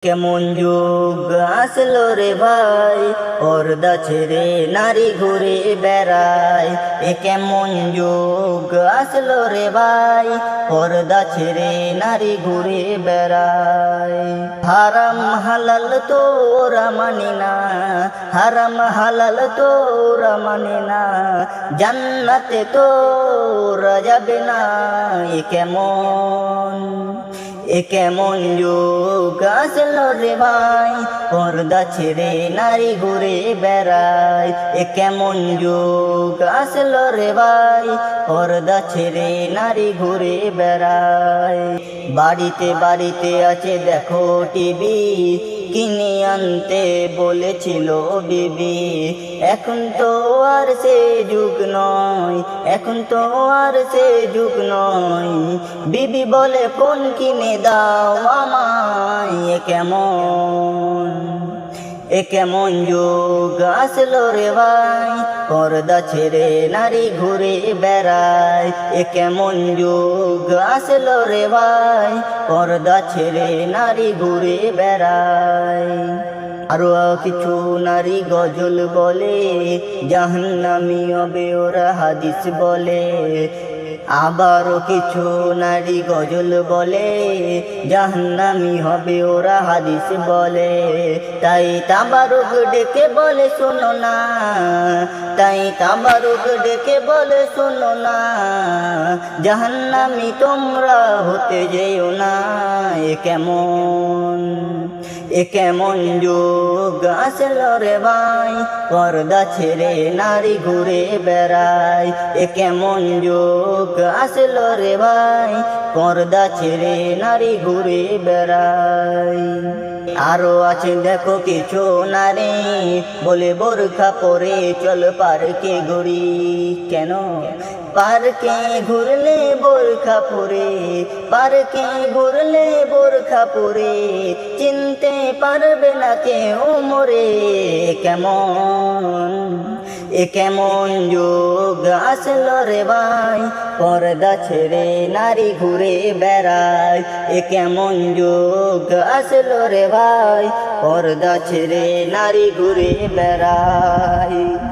কেমন যুগ আসলো রে ভাই, পর্দা ছেড়ে নারী ঘুরে বেড়ায়। এ কেমন যুগ আসলো রে ভাই, পর্দা ছেড়ে নারী ঘুরে বেড়ায়। হারাম হালাল তোরা মানি না, হারাম হালাল তোরা মানি না, জান্নাতে তোরা যাবে না। এ কেমন যুগ আসলো রে ভাই, পর্দা ছেড়ে নারী ঘুরে বেড়ায়। এ কেমন যুগ আসলো রে ভাই, পর্দা ছেড়ে নারী ঘুরে বেড়ায়। বাড়িতে বাড়িতে আছে দেখো টিভি, কিনে আনতে বলেছিল বিবি। এখন তো আর সে যুগ নয়, এখন তো আর সে যুগ নয়। বিবি বলে ফোন কিনে দাও আমায়। এ কেমন যুগ আসলো রে ভাই, পর্দা ছেড়ে নারী ঘুরে বেড়ায়। এ কেমন যুগ আসলো রে ভাই, পর্দা ছেড়ে নারী ঘুরে বেড়ায়। আরো কিছু নারী গজল বলে, জাহান্নামী হবে ওরা হাদিস বলে। আবারও কিছু নারী গজল বলে, জাহান্নামী হবে ওরা হাদিস বলে। তাই তাবারুক ডেকে বলে শোনো না, তাই তাবারুক ডেকে বলে শোনো না, জাহান্নামী তোমরা হতে যেও না। এ কেমন যুগ আসলো রে ভাই, পর্দা ছেড়ে নারী ঘুরে বেড়ায়। এ কেমন যুগ আসলো রে ভাই, পর্দা ছেড়ে নারী ঘুরে বেড়ায়। আরো আছে দেখো কিছু নারী বলে বোরখা পরে চল পার্কে ঘুরি। কেন পার্কে ঘুরলে বোরখা পরে, পার্কে ঘুরলে বোরখা পরে, চিনতে পারবে না কেউ মোরে। এ কেমন যুগ আসলো রে ভাই, পর্দা ছেড়ে নারী ঘুরে বেড়ায়। এ কেমন যুগ আসলো রে ভাই, পর্দা ছেড়ে নারী ঘুরে বেড়ায়।